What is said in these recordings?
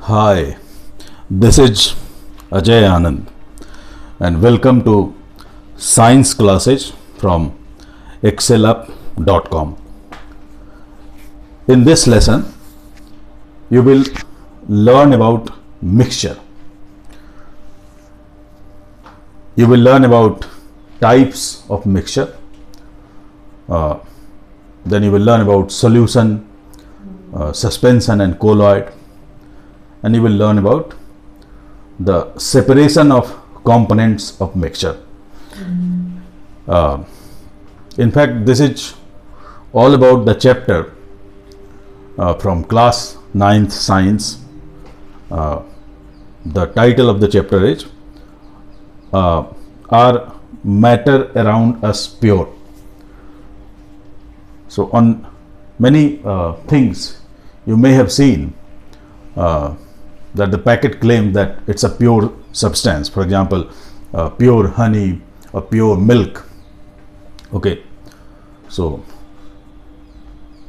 Hi, this is Ajay Anand and welcome to Science Classes from excelup.com. In this lesson, you will learn about mixture. You will learn about types of mixture. Then you will learn about solution, suspension and colloid, and you will learn about the separation of components of mixture. In fact, this is all about the chapter from class 9th science. The title of the chapter is Are Matter Around Us Pure? So on many things you may have seen that the packet claims that it's a pure substance. For example, pure honey or pure milk. Okay, so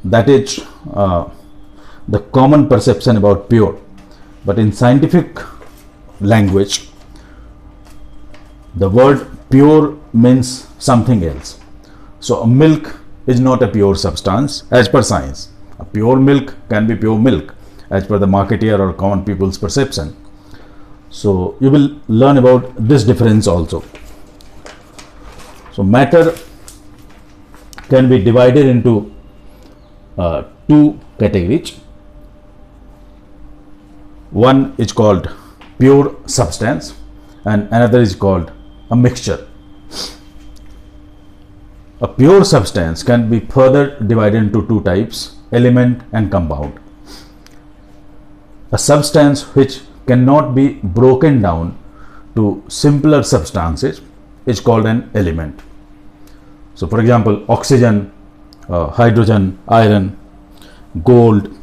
that is the common perception about pure. But in scientific language, the word pure means something else. So a milk is not a pure substance as per science. A pure milk can be pure milk as per the marketeer or common people's perception. So you will learn about this difference also. So matter can be divided into two categories. One is called pure substance and another is called a mixture. A pure substance can be further divided into two types, element and compound. A substance which cannot be broken down to simpler substances is called an element. So for example, oxygen, hydrogen, iron, gold,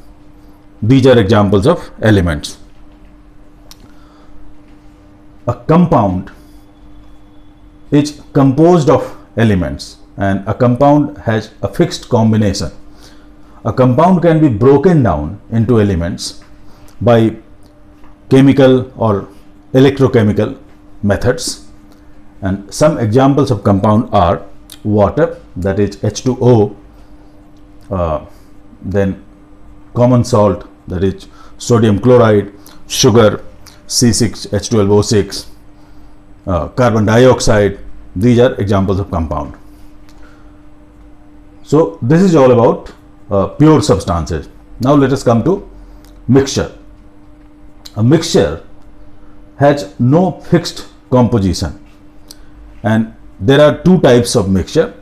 these are examples of elements. A compound is composed of elements and a compound has a fixed combination. A compound can be broken down into elements by chemical or electrochemical methods, and some examples of compound are water, that is H2O, then common salt, that is sodium chloride, sugar C6H12O6, carbon dioxide. These are examples of compound. So this is all about pure substances. Now let us come to mixture. A mixture has no fixed composition, and there are two types of mixture: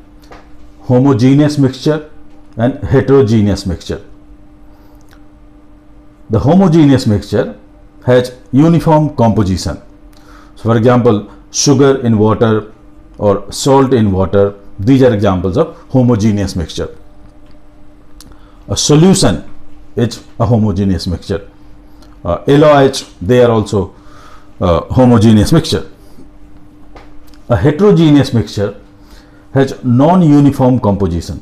homogeneous mixture and heterogeneous mixture. The homogeneous mixture has uniform composition. So for example, sugar in water or salt in water, these are examples of homogeneous mixture. A solution is a homogeneous mixture. LOH, they are also homogeneous mixture. A heterogeneous mixture has non-uniform composition.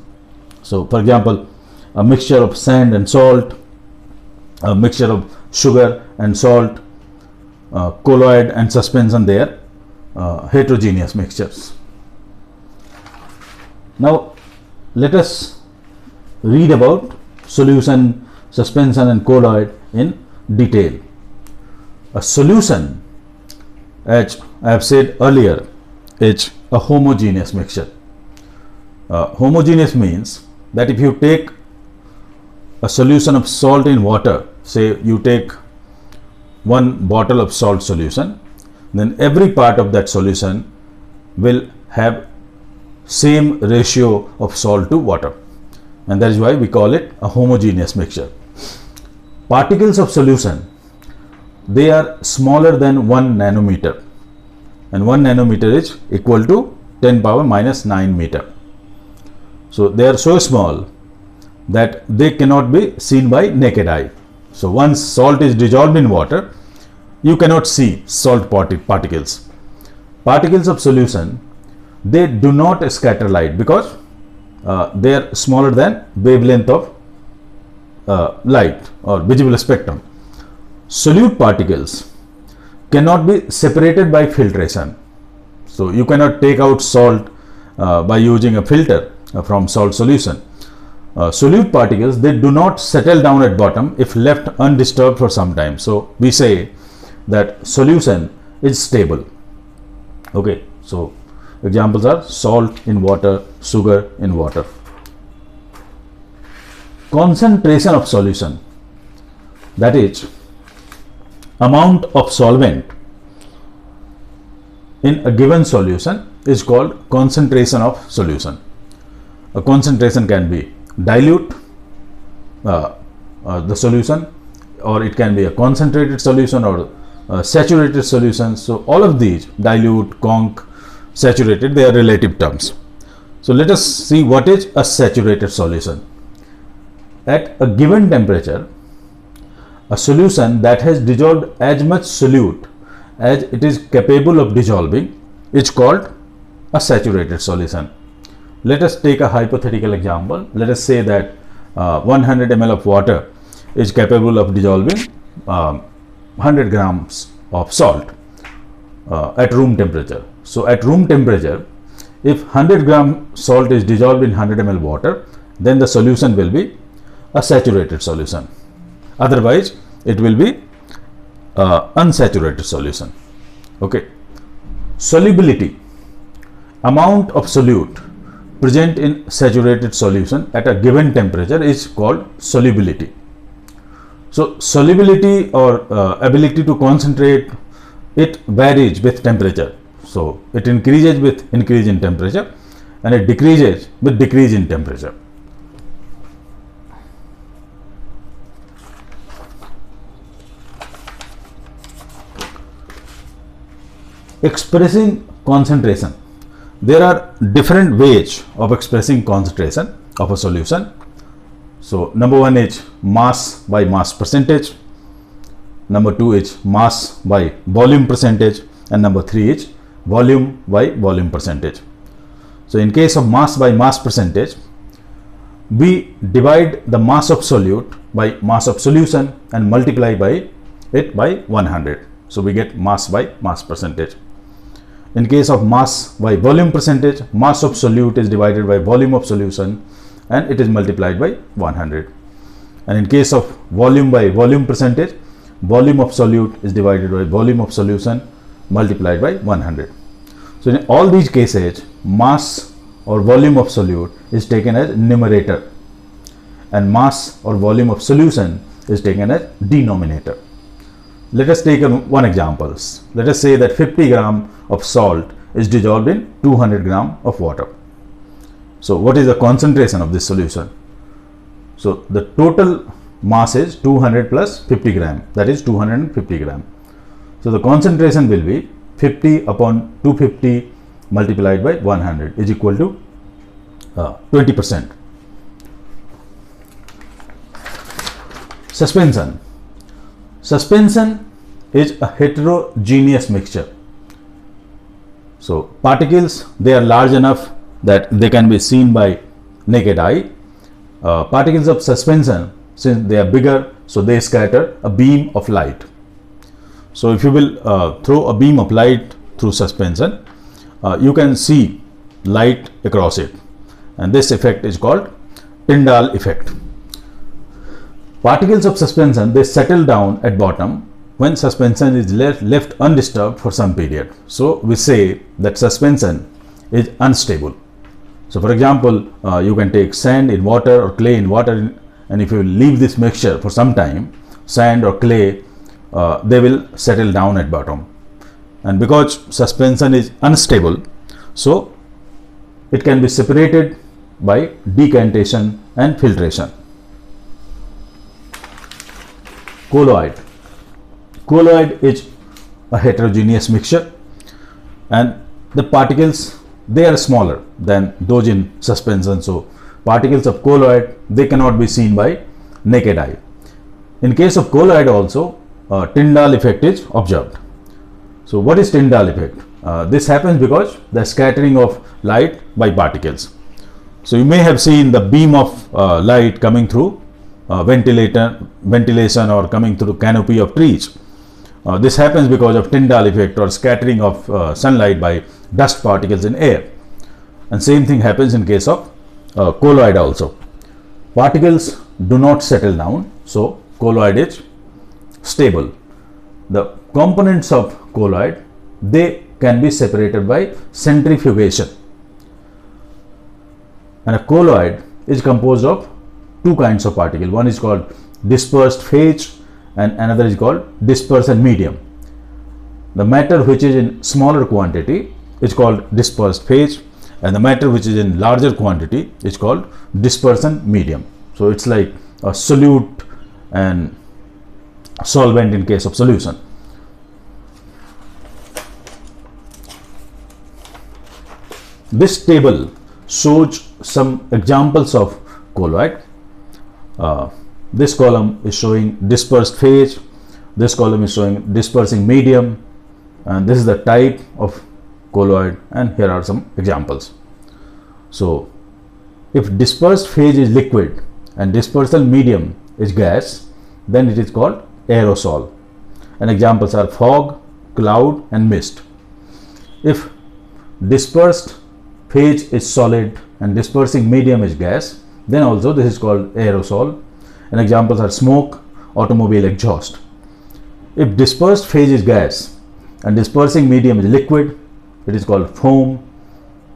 So for example, a mixture of sand and salt, a mixture of sugar and salt, colloid and suspension, they are heterogeneous mixtures. Now let us read about solution, suspension and colloid in detail. A solution, as I have said earlier, is a homogeneous mixture. Homogeneous means that if you take a solution of salt in water, say you take one bottle of salt solution, then every part of that solution will have same ratio of salt to water, and that is why we call it a homogeneous mixture. Particles of solution, they are smaller than 1 nanometer, and 1 nanometer is equal to 10 power minus 9 meter. So they are so small that they cannot be seen by naked eye. So once salt is dissolved in water, you cannot see salt particles. Particles of solution, they do not scatter light because they are smaller than wavelength of light or visible spectrum. solute particles cannot be separated by filtration. So you cannot take out salt by using a filter from salt solution. Solute particles, they do not settle down at bottom if left undisturbed for some time. So we say that solution is stable. Okay, so examples are salt in water, sugar in water. Concentration of solution, that is amount of solvent in a given solution, is called concentration of solution. A concentration can be dilute the solution, or it can be a concentrated solution or saturated solution. So all of these, dilute, conc, saturated, they are relative terms. So let us see what is a saturated solution. At a given temperature, a solution that has dissolved as much solute as it is capable of dissolving is called a saturated solution. Let us take a hypothetical example. Let us say that 100 ml of water is capable of dissolving 100 grams of salt at room temperature. So at room temperature, if 100 gram salt is dissolved in 100 ml water, then the solution will be a saturated solution. Otherwise, it will be unsaturated solution. Okay. Solubility, amount of solute present in saturated solution at a given temperature is called solubility. So solubility or ability to concentrate, it varies with temperature. So it increases with increase in temperature and it decreases with decrease in temperature. Expressing concentration. There are different ways of expressing concentration of a solution. So number one is mass by mass percentage, number two is mass by volume percentage, and number three is volume by volume percentage. So in case of mass by mass percentage, we divide the mass of solute by mass of solution and multiply by it by 100. So we get mass by mass percentage. In case of mass by volume percentage, mass of solute is divided by volume of solution and it is multiplied by 100. And in case of volume by volume percentage, volume of solute is divided by volume of solution multiplied by 100. So in all these cases, mass or volume of solute is taken as numerator and mass or volume of solution is taken as denominator. Let us take one example. Let us say that 50 gram of salt is dissolved in 200 gram of water. So what is the concentration of this solution? So the total mass is 200 plus 50 gram, that is 250 gram. So the concentration will be 50 upon 250 multiplied by 100 is equal to 20%. Suspension. Suspension is a heterogeneous mixture. So particles, they are large enough that they can be seen by naked eye. Particles of suspension, since they are bigger, so they scatter a beam of light. So if you will throw a beam of light through suspension, you can see light across it, and this effect is called Tyndall effect. Particles of suspension, they settle down at bottom when suspension is left undisturbed for some period. So we say that suspension is unstable. So for example, you can take sand in water or clay in water, and if you leave this mixture for some time, sand or clay, they will settle down at bottom. And because suspension is unstable, so it can be separated by decantation and filtration. Colloid. Colloid is a heterogeneous mixture, and the particles, they are smaller than those in suspension. So particles of colloid, they cannot be seen by naked eye. In case of colloid also, Tyndall effect is observed. So what is Tyndall effect? This happens because the scattering of light by particles. So you may have seen the beam of light coming through ventilation or coming through canopy of trees. This happens because of Tyndall effect or scattering of sunlight by dust particles in air. And same thing happens in case of colloid also. Particles do not settle down, so colloid is stable. The components of colloid, they can be separated by centrifugation. And a colloid is composed of two kinds of particles. One is called dispersed phase and another is called dispersion medium. The matter which is in smaller quantity is called dispersed phase, and the matter which is in larger quantity is called dispersion medium. So it's like a solute and solvent in case of solution. This table shows some examples of colloid. This column is showing dispersed phase, this column is showing dispersing medium, and this is the type of colloid, and here are some examples. So if dispersed phase is liquid and dispersal medium is gas, then it is called aerosol, and examples are fog, cloud and mist. If dispersed phase is solid and dispersing medium is gas, then also this is called aerosol, and examples are smoke, automobile exhaust. If dispersed phase is gas and dispersing medium is liquid, it is called foam,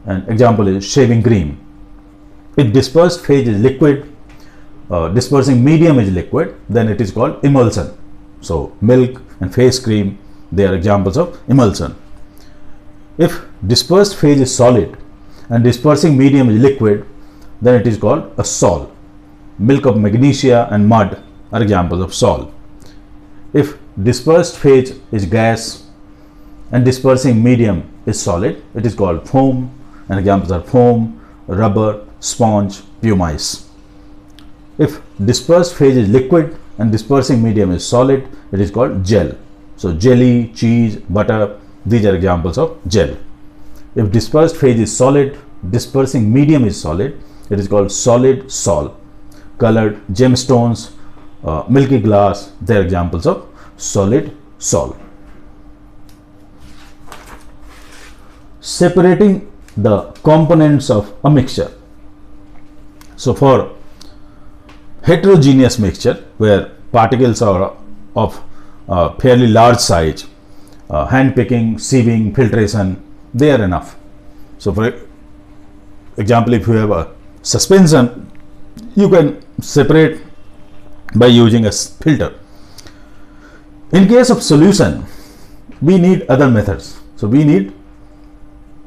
and example is shaving cream. If dispersed phase is liquid, dispersing medium is liquid, then it is called emulsion. So milk and face cream, they are examples of emulsion. If dispersed phase is solid and dispersing medium is liquid, then it is called a sol. Milk of magnesia and mud are examples of sol. If dispersed phase is gas and dispersing medium is solid, it is called foam, and examples are foam, rubber, sponge, pumice. If dispersed phase is liquid and dispersing medium is solid, it is called gel. So jelly, cheese, butter, these are examples of gel. If dispersed phase is solid, dispersing medium is solid, it is called solid sol. Colored gemstones, milky glass, they are examples of solid sol. Separating the components of a mixture. So for heterogeneous mixture where particles are of fairly large size, hand picking, sieving, filtration, they are enough. So for example, if you have a suspension, you can separate by using a filter. In case of solution, we need other methods. So we need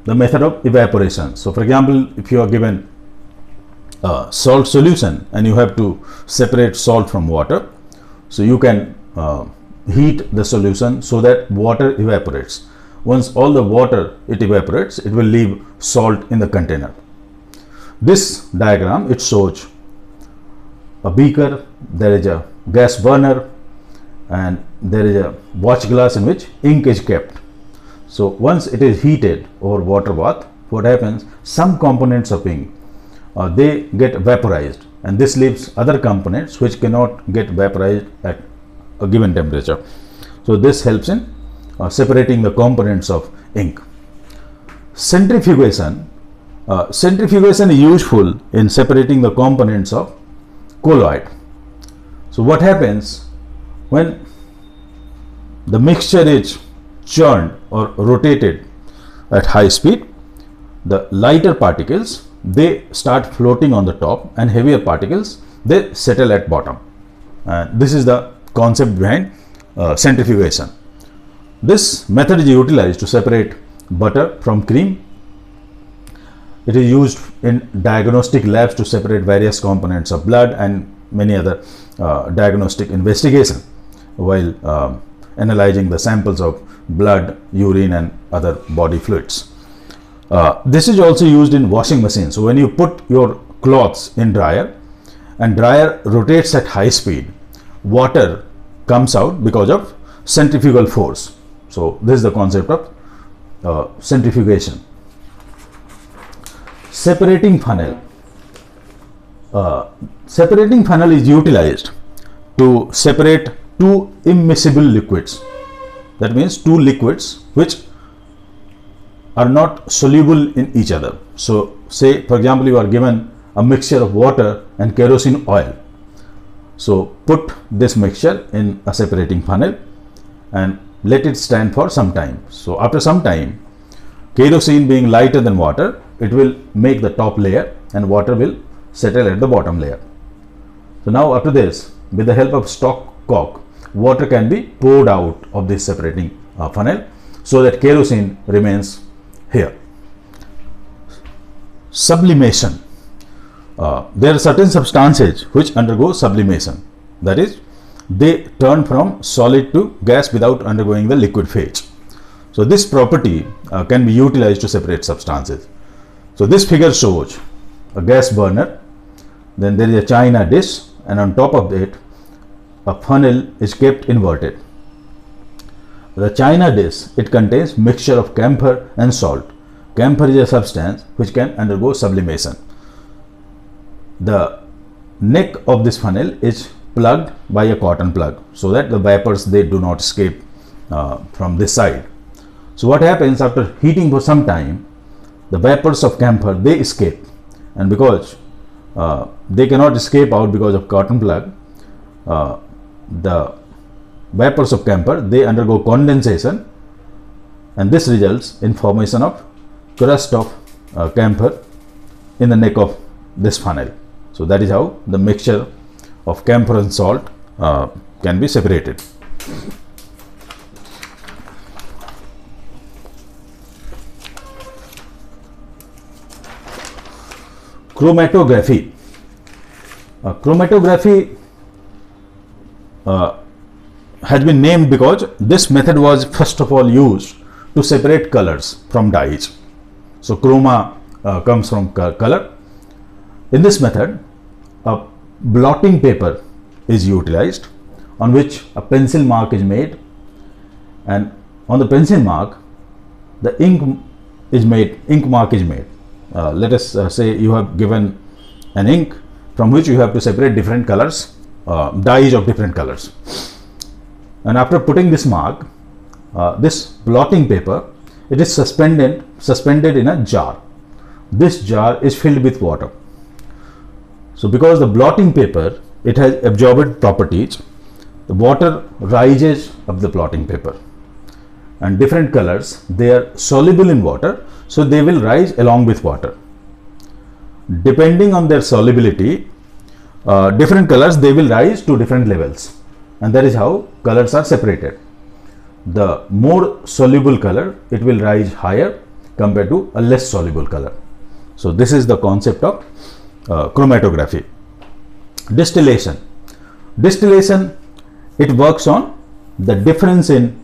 the method of evaporation. So for example, if you are given salt solution and you have to separate salt from water, so you can heat the solution so that water evaporates. Once all the water it evaporates, it will leave salt in the container. This diagram, it shows a beaker, there is a gas burner, and there is a watch glass in which ink is kept. So once it is heated over water bath, what happens, some components of ink they get vaporized, and this leaves other components which cannot get vaporized at a given temperature. So this helps in separating the components of ink. Centrifugation. Centrifugation is useful in separating the components of colloid. So what happens when the mixture is churned or rotated at high speed, the lighter particles, they start floating on the top, and heavier particles, they settle at bottom. This is the concept behind centrifugation. This method is utilized to separate butter from cream. It is used in diagnostic labs to separate various components of blood and many other diagnostic investigation while analyzing the samples of blood, urine and other body fluids. This is also used in washing machines. So when you put your clothes in dryer and dryer rotates at high speed, water comes out because of centrifugal force. So this is the concept of centrifugation. Separating funnel. Separating funnel is utilized to separate two immiscible liquids. That means two liquids which are not soluble in each other. So say for example you are given a mixture of water and kerosene oil. So put this mixture in a separating funnel and let it stand for some time. So after some time, kerosene being lighter than water, it will make the top layer and water will settle at the bottom layer. So now after this, with the help of stop cock, water can be poured out of this separating funnel so that kerosene remains here. Sublimation. There are certain substances which undergo sublimation. That is, they turn from solid to gas without undergoing the liquid phase. So this property can be utilized to separate substances. So this figure shows a gas burner, then there is a china dish, and on top of it a funnel is kept inverted. The china dish, it contains mixture of camphor and salt. Camphor is a substance which can undergo sublimation. The neck of this funnel is plugged by a cotton plug so that the vapors, they do not escape from this side. So what happens after heating for some time, the vapors of camphor, they escape, and because they cannot escape out because of cotton plug, the vapors of camphor, they undergo condensation, and this results in formation of crust of camphor in the neck of this funnel. So that is how the mixture of camphor and salt can be separated. Chromatography. Chromatography has been named because this method was first of all used to separate colors from dyes. So chroma comes from color. In this method, a blotting paper is utilized on which a pencil mark is made, and on the pencil mark the ink mark is made. Let us say you have given an ink from which you have to separate different colors, dyes of different colors, and after putting this mark, this blotting paper, it is suspended in a jar. This jar is filled with water. So because the blotting paper, it has absorbent properties, the water rises up the blotting paper, and different colors, they are soluble in water, so they will rise along with water. Depending on their solubility, different colors, they will rise to different levels, and that is how colors are separated. The more soluble color, it will rise higher compared to a less soluble color. So this is the concept of chromatography. Distillation. Distillation, it works on the difference in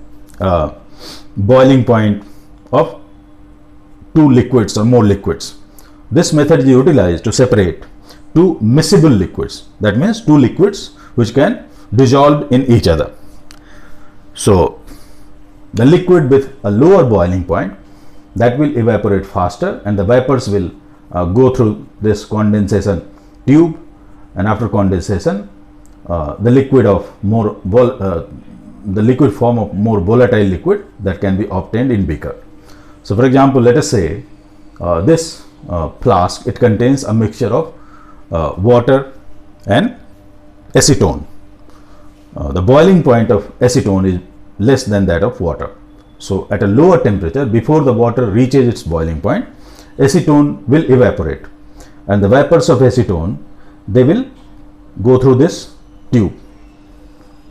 boiling point of two liquids or more liquids. This method is utilized to separate two miscible liquids. That means two liquids which can dissolve in each other. So the liquid with a lower boiling point, that will evaporate faster, and the vapors will go through this condensation tube, and after condensation the liquid form of more volatile liquid that can be obtained in beaker. So for example, let us say this flask, it contains a mixture of water and acetone. The boiling point of acetone is less than that of water. So at a lower temperature, before the water reaches its boiling point, acetone will evaporate, and the vapors of acetone, they will go through this tube.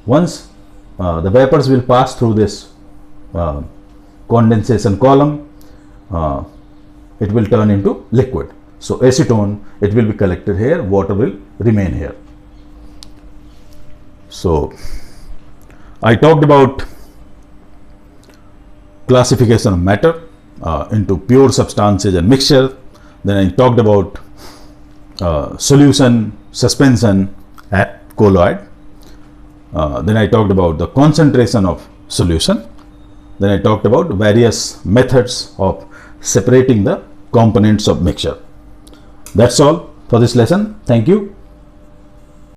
Once the vapors will pass through this condensation column, it will turn into liquid. So acetone, it will be collected here, water will remain here. So I talked about classification of matter into pure substances and mixture. Then I talked about solution, suspension, and colloid. Then I talked about the concentration of solution. Then I talked about various methods of separating the components of mixture. That's all. for this lesson. Thank you.